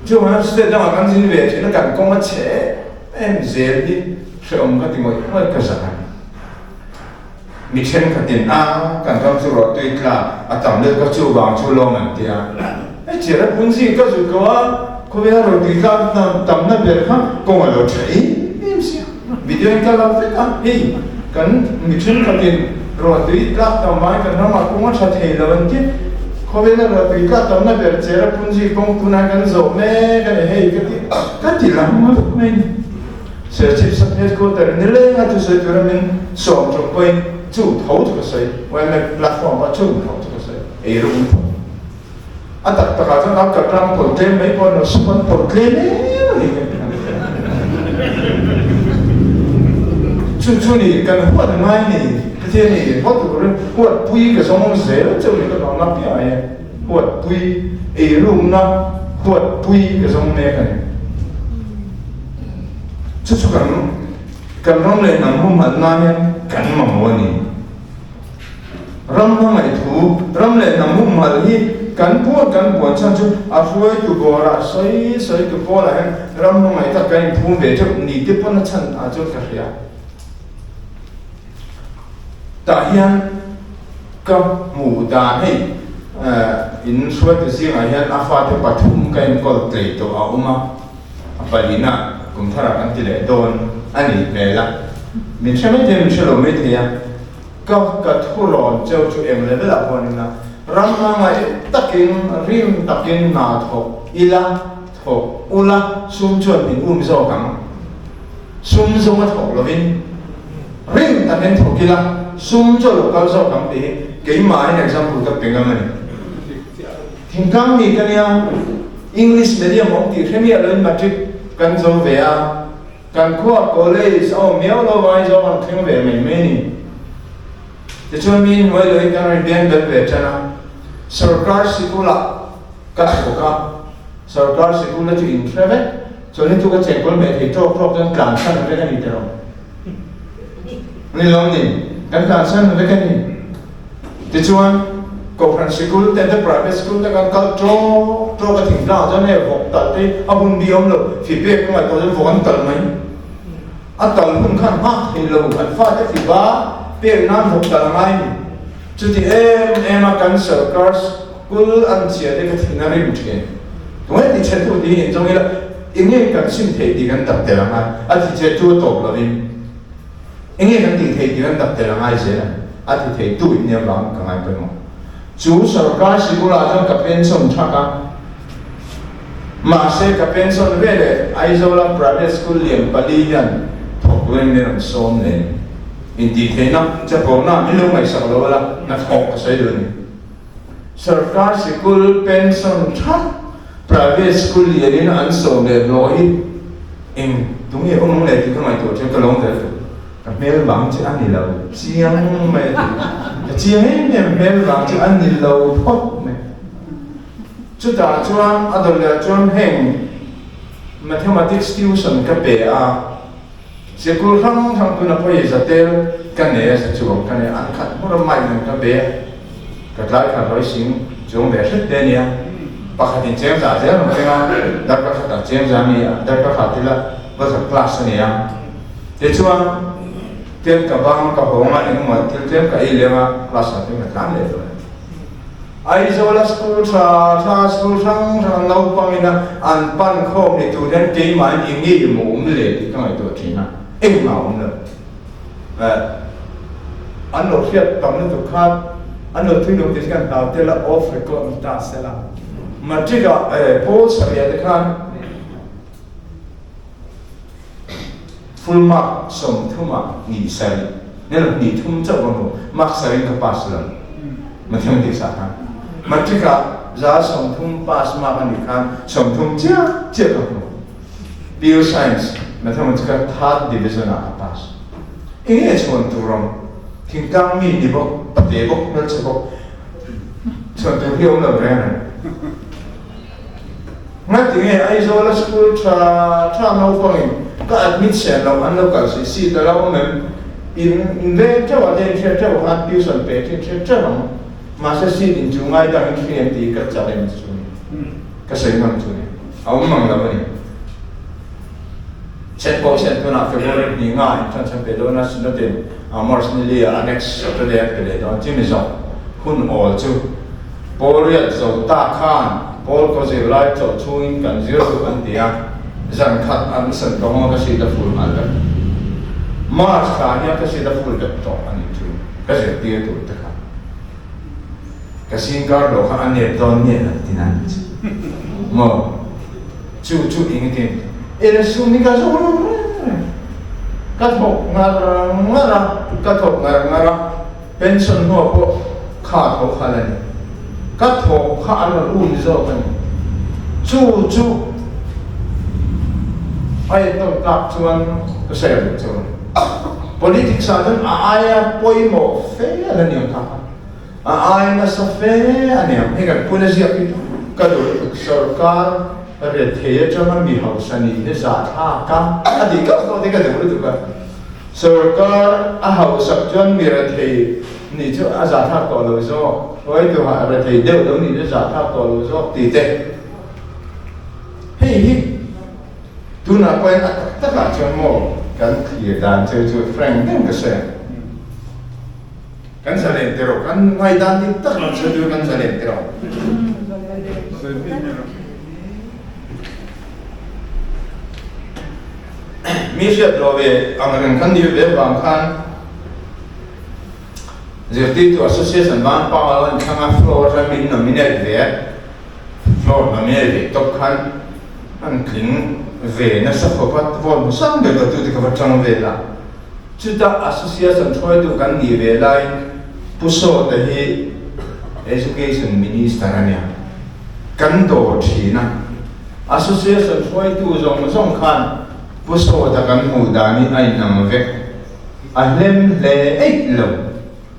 [SPEAKER 2] 就我是在我刚进去，觉得干工个钱，热的，是我们个地方我个啥？你钱个点啊，干刚做了对啦，当那个做房做老门的啊，这了本身个做个啊，可别了对啦，当那边看工个了钱，不是，video yang kalau kita, kan你钱个点，了对啦，当买个那么工个啥钱了问题。可别那个对个当那边接了本身工作那个做咩个嘿个地啦么咩，设计设计个的，你嘞啊就是做那边上中杯做头这个水，外面 platform 把做头这个水，哎路头，啊大家就拿个张破贴没破那什么破贴呢？就你跟货的买呢？这里我都是我不一个什么谁了，就那个老那边哎，我不一路那我不一个什么那个，就是跟他们那么蛮那呢，跟么么呢？ ram ma mai thu ram le na mu mal hi kan puan chan chu a huai tu bora soi tu bora hen ram ma mai ta kan phu ve chu ni te pon chan a chu ka ria ta hian ka mu da hei in suat si nga hian a fa te pathum kan kol tlei to a uma a palina kum thara kan ti le don ani mela min chame te min chelo me te ya ka thu ron cheu chu em le la pon na ram ma mai takin rim takin na tho ila tho ula sum chon min zo kam sum zo ma tho lovin rim takin tho kila sum cho lo ka zo kam ti ke ma an example ka pengamani thing kam ni kan ya English medium ong ti khemi alon matric kan zo ve a kan kho college au meo lo vai zo an thing ve me ni te chuan min noi lo kan ri ben bel ve chana sarkar sikula ka ka sarkar sikula chu in trave cho nên tôi có chạy con mẹ thì cho con cản sang với cái gì đâu nên lòng gì cản sang với cái gì thì chuan Conference school, then the private school, the cho cái thỉnh ra cho nên học tập đi, abun đi ông rồi, phi bê cũng là tôi vẫn vẫn tập mấy, à tập cũng khăn mắc thì lâu, anh phát cái phi ba, bê nam học tập ngay, cho thì em mà cần sở cars, school anh chia để cái thỉnh ra đi một chuyện, đúng không? Thì chuyện tôi đi hiện trong là, anh ấy cần xin thầy đi cần tập để làm ai, à thì chuyện tôi tốt là đi, anh ấy cần thầy đi cần tập để làm ai thế, à thì thầy tôi nhiều lắm, càng ai bên mà. Chú sarkar sikula jang ka pension thaka ma se ka pension vele aizola private school liam palian thokwen ne ram som ne indi thena chapo na milu mai saklo la na thok ka sai du ni sarkar sikul pension thak private school lian an som le no hi in tung ye ong le ti ka mai to che ka long de ka mel bang che ani lo chiang mai chỉ hay niệm mel vàng chứ anh nhìn lâu thoát này chú ta chuan ở đâu là chuan hẹn mathematics tuition cái bể à sẽ cố gắng thằng tôi nó phải giải tel cái này sẽ chụp cái này ăn khát mỗi lần mai mình cái bể cái lại cái nói xin chúng bể hết đây nè bác hạt tiền chém giả thế mà cái ngon đặt các hạt chém giả mi đặt các hạt thì là bắt đầu class này à để chuan tiền cả bang cả hồng mà những mà tiền cả ile mà class là tiền cả lệ rồi ai zo la school sa school sang nấu bang ina an pan khom ni tu den ke ma ni ngi mu lệ thì cái này tôi chỉ na em mà ông nữa anh nói chuyện tầm nên tôi khát anh nói chuyện thì cái nào thế là off record ta sẽ là mà chỉ có Paul sẽ biết cái full mark som thuma ni sai nên là ni thum cho bằng mark sai cái pass là mà theo đi sao ha mà chỉ cả giá som thum pass mà anh đi khám som thum chia chia được bio science mà theo mình chỉ cả third division à pass cái này chọn tu rong thỉnh thoảng mình đi bộ tập thể bộ nó sẽ bộ chọn tu hiểu là cái này ngay từ ngày ai zo là school tra nấu phong ka admission lo an lo ka si da lo mem in ve cha wa den cha wa han tuition pe cha lo ma sa si din chu ngai da in fian ti ka cha len chu ka sai man chu ni au mang la ni chat box and to na February ni ngai chan pe do na sin da den amors ni li annex to de pe le don ti mi zo hun all chu Paul zo ta khan Paul ko ze lai cho chu in kan zero an dia rằng khát ăn sân công cái gì đó phun ăn được, mà sáng nha cái gì đó phun được to ăn chút, cái gì tiêu tụt được cả, cái gì cả đồ khác ăn nhiều đòn nhiều là tin ăn chứ, mà chú ý cái cái số này cái số cắt hộp ngara pension hoa po khát hộp khá lên, cắt hộp khá ăn là uống rượu cái chú ai tôi gặp chuan cái xe được chuan politics là dân ai bôi mỏ phê là nhiều thằng ai là sao phê anh em hay cái policy cái đồ sarkar rồi thế cho nó bị hậu sani để giả tha cam thì các tôi thì cái đồ được cái sarkar hậu sập chuan bị rồi thì นี่ช่วยอาสาทักตัวเราซ้อไว้ตัวหาอะไรที่เดียวแล้วนี่จะอาสาทักตัวเราซ้อตีเตะเฮ้ยดูน่าไปนักตั้งแต่ชั่วโมงกันขี่ด่านเจอจุดแฟรงก์นั่งกระเซ็นกันแสดงเตโรกันไงด่านที่ตั้งแต่เจอจุดกันแสดงเตโรมีเสียตัวเวอังเริงคันดีเวบางคันเจอที่ตัว association บ้านป่าวแล้วข้าง floor จะมีน้ำมินเนอร์เว floor น้ำมินเนอร์เวตกคันอันคลิ้งเวนัสขบัดวอลสังเดก็ตัวที่เขาจังเวล่ะจุด association ช่วยตัวกันดีเวลาผู้สอนแต่ที่ education minister เนี่ยกันโดดทีนะ association ช่วยตัวส่งคันผู้สอนแต่กันหูดานี่ไอ้นำเวอันเล่มเล่ไอ้ลม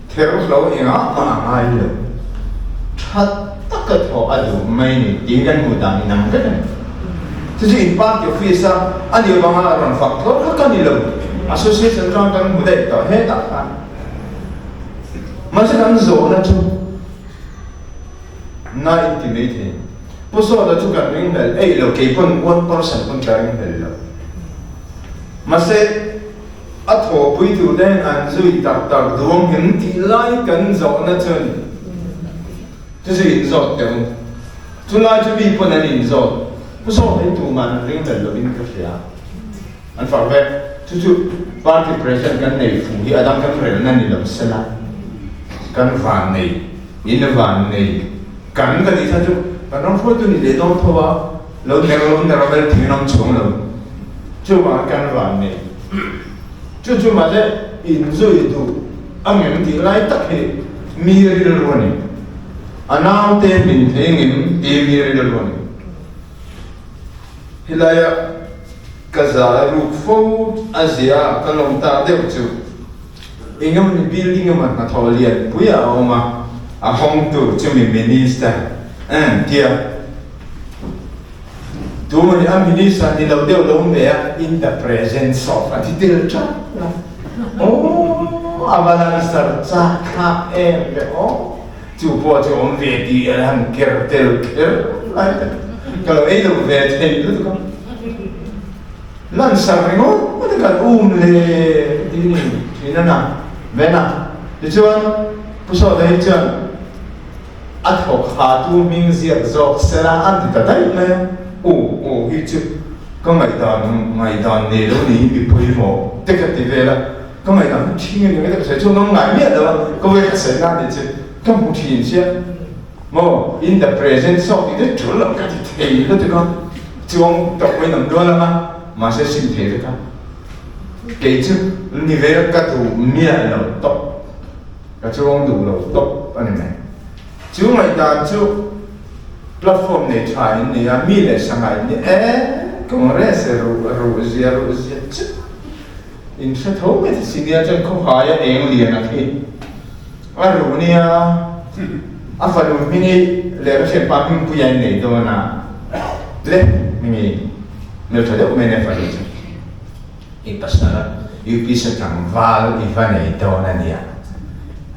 [SPEAKER 2] เทอร์เราเองอ่ะมาไอ้ลมชัดตักกะทออดูไม่นี่ยิงกันหูดานี่นำกันที่อินพาร์ตฟิซ่าอันนี้บางอะไรรันฟักทอร์ก็กันนี่ลม association ร่างกันหูได้ต่อเหตุการณ์มันจะกันโซนนะจูน่าอินทิเมตผู้สอนจูกันเรื่องนั้นไอ้เราเกี่ยวกับ1% คนกันเรื่องนั้นมาเสร็จอัฐอปุยตัวเด่นอันจุยตักดวงเห็นที่ไล่กันโซนนะจูที่อินโซเต็มจุไล่จะมีคนนั้นอินโซผู้สอนให้ตัวมันเรื่องนั้นเราอินกับเสียอันฝากไว้จู่ๆ party president กันในฝูงที่อดัมกันเรื่องนั้นนี่เราสละกันวันนี้อินวันนี้กันดีท่านจู่กันน้องพูดตัวนี้เดี๋ยวต้องทัวร์เราเนี่ยเราเป็นที่น้องชงเราจู่มากันวันนี้จู่มาจะอินจุยตัวอันเงินที่ไล่ตักให้มีเรื่องวันนี้อันนั้นเต็มเป็นเท่งมีเรื่องวันนี้ฮิลายะกษัตริย์รูปฟูอาเซียกันลงตาเดียวจู่อิงมันบิลดิ้งมันทอเลียนปุยเอามาอาห้องตัวจะมีมินิสเตอร์เดียตัวมันอามินิสเตอร์นี่เราเดียวลงไปin the presence of อันที่เดียวจ้าโอ้อาบาลานสร์จ้าข้าเองเดียวจู่พอจะอมเวทีอะไรหันเกิร์เตลเกิร์อะไรก็เราเองเราเวทีรู้ตัวกันนั่นสักเรื่องมันก็เลยที่นี่นั่นนะเวน่ะดิฉันผู้สอนได้จังอัฐหาตัวมิงเสียจอกเสระอันที่ตัดได้ไหมโอ้ฮิจุก็ไม่ตอนเนี่ยเราหนีไปพูดหมดเด็กที่เวลาก็ไม่ตอนทิ้งเงินไม่ได้ใช้ช่วงนั้นไงเนี่ยเดี๋ยวก็เวลาเสร็จแล้วดิฉันก็ไม่ทิ้งเสียโม่ in the present สอบที่ได้จุดแล้วก็ที่เที่ยวแล้วที่ก็ช่วงตกไปหนึ่งเดือนแล้วมั้งมาเสียสิ่งเที่ยวกันเกี่ยจุนิเวศก็ถูกเมียเราตกก็ช่วงดูเราตกอันนี้ไงช่วงไหนตาช่วงแพลตฟอร์มในไทยเนี่ยมีเลยสังไงเนี่ยก็มันเรื่องรู้เสียจุดอินสัตว์เขาไม่ได้สิ่งเดียวจนเขาหายเองเรียนนะที่ว่ารู้เนี่ยฝันว่ามินิเลี้ยงเช่นปั๊มผู้ใหญ่ในตัวน่ะเล็กมินิเมื่อเธอเด็กไม่ได้ฝันจ้ะอีกภาษาUPC ทางวาลอีฟันในตัวนั่นเนี่ย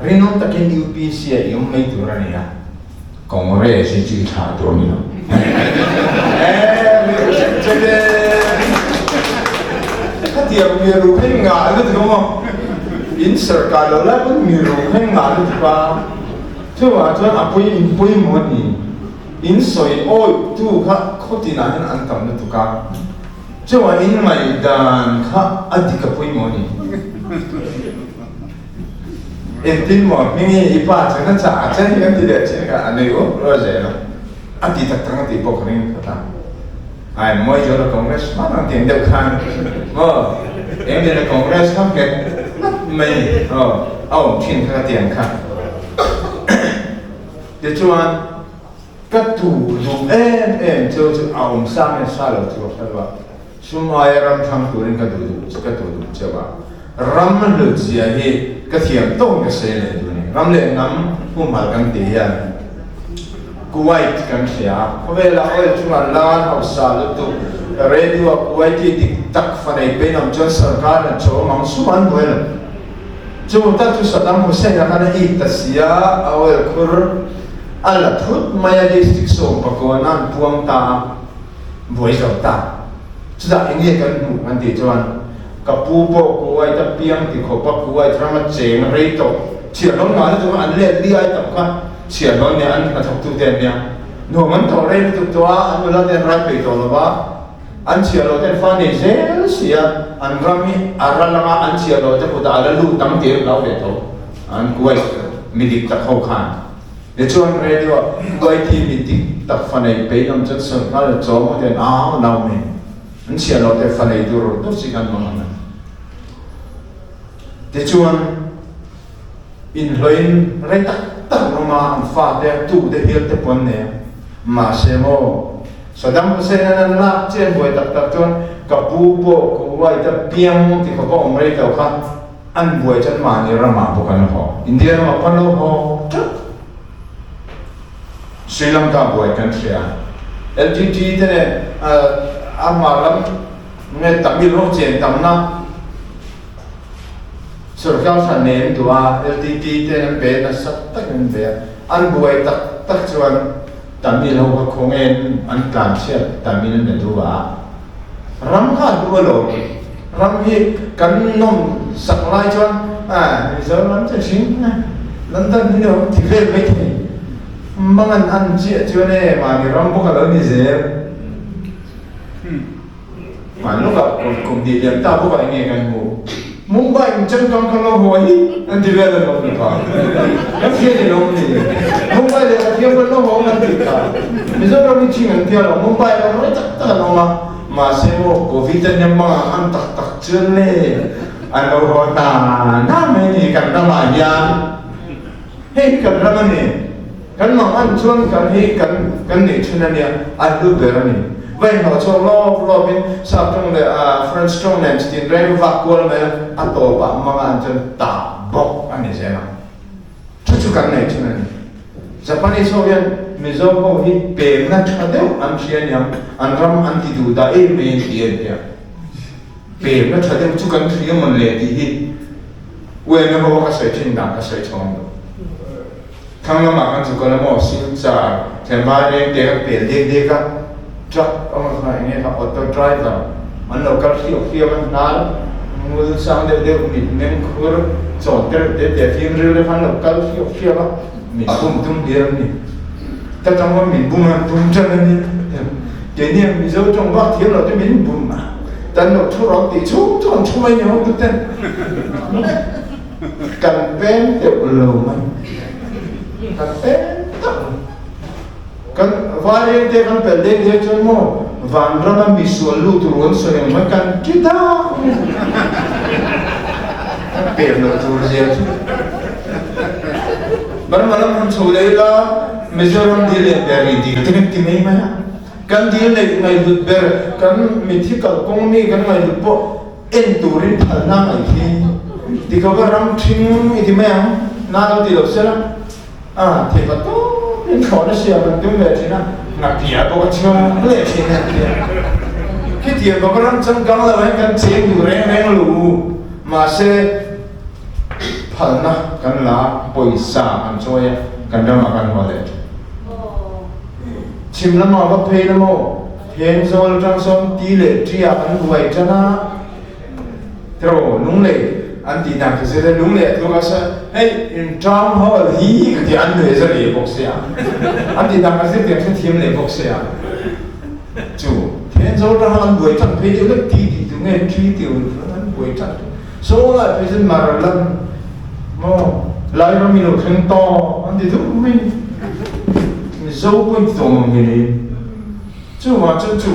[SPEAKER 2] เรื่องนั้นตะเกียง UPC ยังไม่ตัวนั่นเนี่ยคงเรื่องสิ่งที่ขาดตัวนี่เนาะจะเด็กถ้าเดี๋ยวมีรูปให้งานก็ถือว่าอินสตาแกรมแล้วก็มีรูปให้งานถูกป่ะช่วยว่าช่วยอาปุยหมดนี่อินสอยโอ้ยทุกข้าเขาที่นั่นอันทำนั่นถูกป่ะช่วยว่าอินไม่ดันข้าอดีตปุยหมดนี่ตินหมดมีอีป้าฉันก็จะอาจจะยังติดเด็กฉันก็อันนี้ก็รู้ใจแล้วอดีตตั้งแต่ปกติก็ทำไอ้มวยจอร์คอนเกรสมาตั้งแต่เด็กขันเอ็มเดนคอนเกรสทำแค่ไม่เอาทิ้งข้าเตียงข้าเดี๋ยวชวนก็ถูดูจะเอาสร้างสาลตัวใช่ป่ะช่วงอายุรำทำตัวเองก็ดูใช่ป่ะรำมันรู้จักเหตุก็เทียมต้องก็เสียเลยตัวนี้รำเล่นน้ำผู้มากันเตียนกุวาตกันเสียเพราะเวลาเอาช่วงล้านเอาสาลตัวเรดิโอกุวาตที่ตักฟันไอ้เป็นน้ำจนสกัดโจมังสุวรรณด้วยล่ะ chu ta tu Saddam Hussein kana hi tasia awel khur ala thut maya district so pakonan puang ta voi zo ta chuda inge kan mu an ti chuan kapu po ko ai ta piang ti kho pa ko ai trama cheng rei to chia lon ma tu an le li ai tam kha chia lon ne an ka thok tu ten nya no man to rei tu to an la ten ra pe to lo ba an chia lo ten fa ne zel sia an rami aralama an chia lo te ko ta ala lu tam te lo le to an ko ai midik ta khau khan le chuan radio ko ai ti midik ta fa nei pe nam chat so ka le cho mo ten a nau me an chia lo te fa nei tu ro to si kan ma na te chuan in loin rei tak no ma an fa te tu te hil te pon ne ma se mo Saddam Hussein an la chen boi tak chuan kapu po ko wai ta piang ti ko om rei to kha an boi chan ma ni rama po kan ho India ma pan lo ho Sri Lanka boi kan thia LTT te ne a ma lam nge Tamil ho chen tam na Surkau sa nen tua LTT te ne be na sat tak ne be an boi tak chuan Tamil ho khong en an kan sia Tamil ne tua ram kha du lo ram hi kan nom sak lai chuan mi zo lam che sing na London ni no ti ve me thi mangan an chi chuan e ma ni ram bo ka lo ni ze ma lo ka kum di liam ta bo ka nge kan mu Mumbai chân con lo hoi anh đi về là không được cả cái kia thì không gì Mumbai là cái kia con lo hoi anh đi cả bây giờเราไม่ชิงอันเดียวหรอกMumbaiเราไม่ตักตักเรามาเซโมโควิดเนี่ยมาอันตักเชื่อเลยอันเราหัวตาหน้าไม่ดีกันทำไมยังเฮ้ยกันทำไมเนี่ยกันมาอันชวนกันเฮ้ยกันเนี่ยชวนเนี่ยอันดูเบอร์นี่Vậy họ cho lo bên sao trong để French trong nền tiền rèn vạc quân này ăn tổ bạn mang ăn chân tạ bọc anh ấy xem nào chú cái này chứ này Japan Soviet mình do có hít bền na cho đều ăn chiên nhắm ăn ram ăn thịt đủ đã em mình tiền kìa bền na cho đều chú cái thứ mình lệ thì hít quên nó bao cái sợi trên đằng cái sợi trong thằng nó mặc ăn chú cái nó mỏ xin trả thèm ba đêm để cái bền đêm cái truck ông nói nghe học auto driver mình đâu có khiêu mình nói người sang đều mình nên khur chọn để phim rêu để hắn đâu có khiêu đó mình tung điểm này tất trong đó mình bung chân lên cái niệm mình dấu trong bát thiếu là cái mình bung mà tân đâu thu rồi thì chú chọn chú mấy nhau cứ tên cần bên đều lầu mình cần bên kan vare te kan pelde de chon mo vandra na misual lu turun so ne ma kan kita per no tur je bar malam hun chole la mizoram dile beri di te ti nei ma kan dil nei ngai lut ber kan mythical kong mi kan ngai lut po en turin thal na ngai thi ti ka ram thing iti ma na lo ti lo sera the pa to nên khó nó xìa mình tương về thế nào ngạc thìa có chưa lệ thế này cái thìa có cái răng chân căng là anh cần chế đủ rèn lù mà sẽ phần na cần lá bồi xả ăn chơi cần đâu mà cần vào đấy chim lắm mà bắt phê lắm ô thiên rồi trong sông tí lệ tri à ăn quậy cho nó rồi đúng lệ anh đi nằm thì sẽ đúng lệ tôi có sẽ hey in trong họ hí thì anh lệ sẽ lệ bốc xe anh đi nằm thì sẽ thêm thêm lệ bốc xe chủ thiên rồi trong anh buổi trăng phê điều tí thì tôi nghe truy tiểu anh buổi trăng số lại phê dân mà lần mà lại nó mình được khen to anh thì tôi mình dấu quên tổ mình đi chủ mà chủ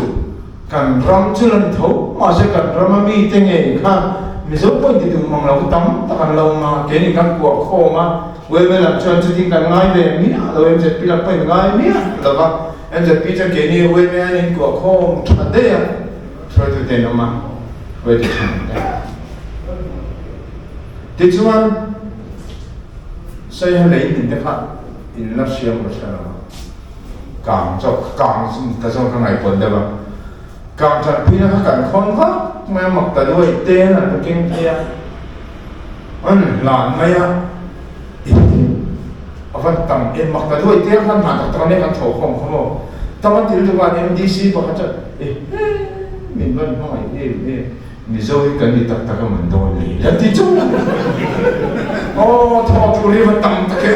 [SPEAKER 2] cần ram chứ lần thấu mà sẽ cần ram mi tên nghề khác mình dấu quên thì đừng mong lâu tắm ta cần lâu mà cái này cần cuộc khô mà với làm cho chúng ta cần ngay về mía rồi em sẽ bị làm phải ngay mía là vậy em sẽ bị cho cái này với mấy anh cuộc khô thật đấy à rồi tôi tên nó mà với thì thế chú anh xây hay lấy mình thế khác in nó xem một sao càng cho càng ta cho cái này còn được không càng thật khi nó càng khôn vắt mà mặc ta đuôi tên là cái kinh kia lan mai a avan tam em mak ta doi te kan ma ta ne kan tho khom khomo taman til tu kan MDC pa cha min ban noi mi zo kan ni tak tak man do ni la ti chu tho tu ri va tam ta ke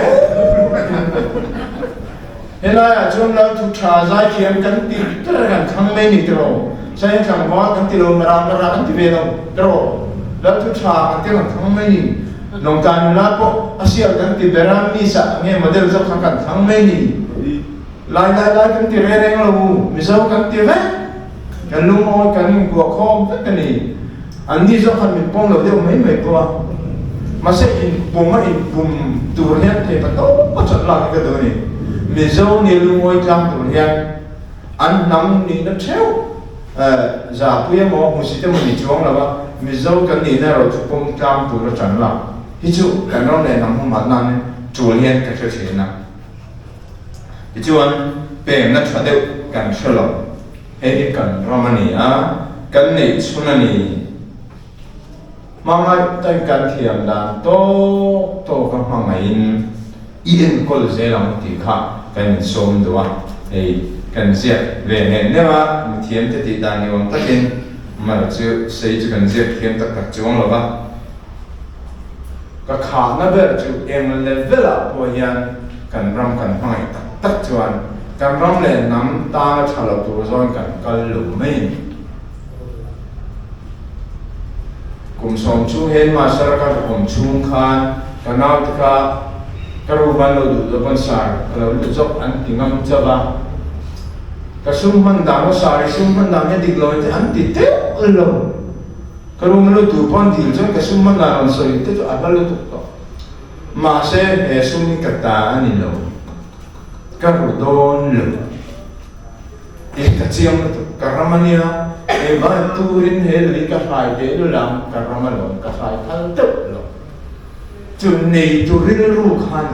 [SPEAKER 2] hela chon la tu tha za khiam kan ti tra kan khang me ni tro sai khang wa kan ti lo mara kan ti ve lo tro la tu tha kan ti khang me ni nong kan la po asia kan ti beram mi sa nge model zo khang kan khang me ni lai kan ti re reng lo mi zo kan ti ve kan lu mo kan ko khom ta ni an ni zo kan mi pong lo de mai po ma se in pom ma in pum tu ne te pa to pa chat la ka do ni mi zo ni lu mo tam tu ne an nam ni na theu za pu ye mo mu si te mo ni chuang la ba mi zo kan ni na ro chu pom tam tu ro chan la hi chu kan ro ne nam ma na ne chu lien ka che che na hi chu an pe na cha de kan shelo he kan ramani a kan nei chunani Mamai tan kan thiam dan to ka mangain ien kol zelam ti kha kan som doa kan zia ve ne wa thiam te ti dan ni wang takin ma chu sei chu kan zia thiam tak chuang lo ba ka kha na ber chu em level a po yan kan ram kan mai tak chuan kan ram le nam ta thalo tu zon kan kal lu mai kum som chu hen ma sar ka kum chung khan kanau ka karu ban lo du do ban sar lo lu jok an tingam chaba ka sum man da no sar sum man da me dik lo te an ti te lo karu man lo tu pon dil jo ka sum man da on so te to abal lo to ma se sum ni ka ta ani lo karu don lo ka chiam to karamania ba turin heli ka hai de lu lam karamalo ka hai thal tu lo chun nei turin ru khan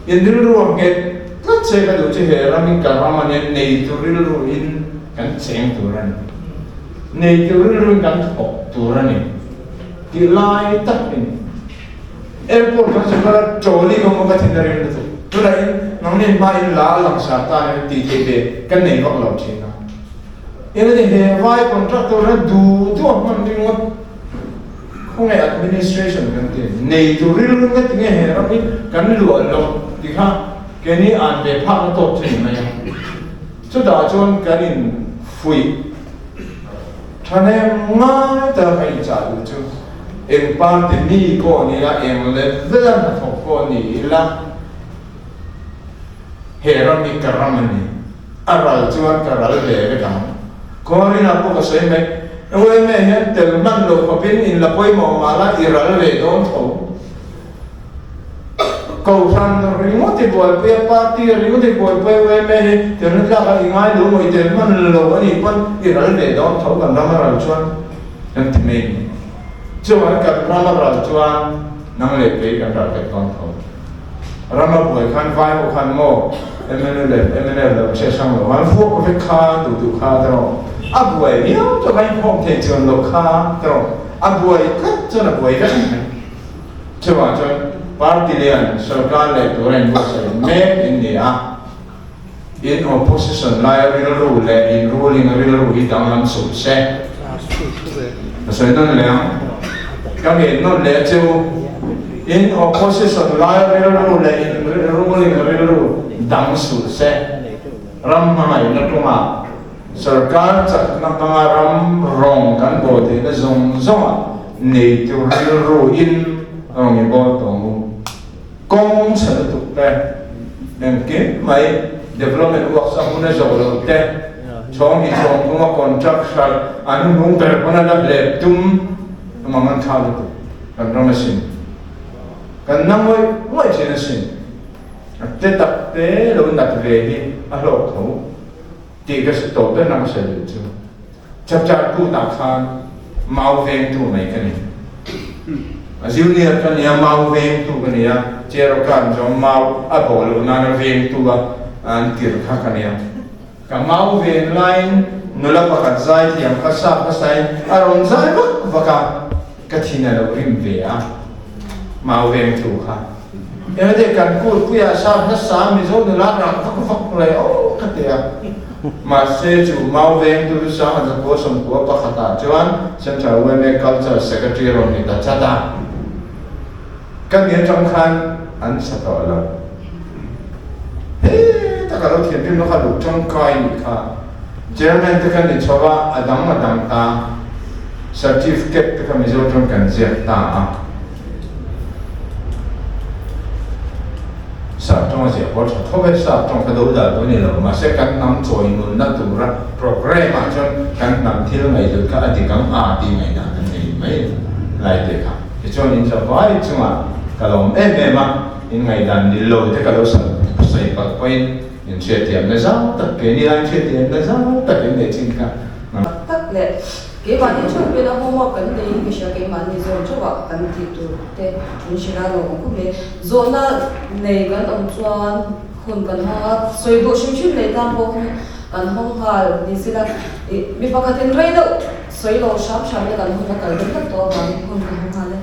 [SPEAKER 2] in ru ke ka che ka du che he ramin karamane nei turin ru in kan cheng turan nei turin ru kan thok turan ni ki lai tak ni airport ka che ka choli ko mo ka thin rin tu tu lai nong nen ba in la lang sa ta ni ti te be kan nei ko lo che na ini deh hewai kontraktor na du man ringot kung administration kan ti nei tu rilun kan ti nge rami kan lu lo ti kha keni an be pha na to chin na ya chu da chon kan in fui thane nga ta kai cha du chu em pa ti ni ko ni la em le vela na to ko ni la he rami karamani aral chuan karal le ve ka Kori na po kasi me hen tel man lo kapin in la poi mo mala iral le don tho ko san ringo te boy pe party ringo te boy pe we me tel na ka ingai lo mo tel man lo ani pan iral le don tho kan na maral chuan kan te me chuan kan na maral chuan nang le pe kan ra ke don tho rama boy kan vai ho kan mo MNL che sang lo han fu ko fe kha du kha tro abuai miao cho mai phong thể trường lo kha tro abuai kat cho na buai kan cho wa cho party lian sarkar le toren bo sai made in India in opposition lai real rule le in ruling real rule dang lam su se so don le kam ye no le chu in opposition lai real rule le in ruling real rule dang su se ram mai na to ma sarkar chak na pangaram rong kan bo te na zong nei tu real ru in ong e bo tong kong cha tu pe nem ke mai development work sa huna zo lo te chong i chong kuma contract sal anu nung per pana na le tum maman tha lu kan ramasin kan namoi chena sin te tak te lo na te ni a lo tho ti ka se to pe nam se lu chu chap chap ku ta khan mau veng tu mai kan ni a junior kan ya mau veng tu kan ya chero kan jo mau a bo lu na veng tu a an tir kha kan ya ka mau veng line nula pa ka zai ti am ka sa ka sai a ron zai ba ka thina lo rim ve a mau veng tu kha em để cần cút bây giờ sao hết sáng mình rồi là rằng phắc lại ô cái gì mà sẽ chủ mau veng tu sáng là có sông có bắc hata chuan Central Women Culture Secretary rồi người ta chát ta cái miếng trong khăn anh sẽ tỏ là tất cả los thiền nó khá đủ trong coi khá Chairman tất cả những chỗ và Adam ta certificate tất cả mình rồi trong cần dẹp ta sa trong cái gì thôi bây sa trong cái đầu đời tôi này là mà sẽ cần nắm trôi nguồn năng tụ ra program mà cho cần nắm thiếu ngày được cái thì cần thì ngày nào cái này mấy lại được cả thì cho nên cho vài chứ mà cái lòng em mà in ngày đàn đi lôi thế cái đó sai bạc quên những chuyện tiền nó sao tất cái này là chuyện tiền nó sao tất cái này chính cả
[SPEAKER 1] tất lệ cái bạn ấy chọn cái đó không có cần để cái sự cái bạn ấy rồi cho bạn cần thì tụi thế mình sẽ ra rồi cũng biết rồi nó này cái ông chuan hôn cần ha rồi đồ sinh chuyện này tam bộ cần không hà đi sẽ là bị phát cái tiền rồi đâu rồi đồ sắm sắm cái cần không có cần rất to mà hôn cần không hà lên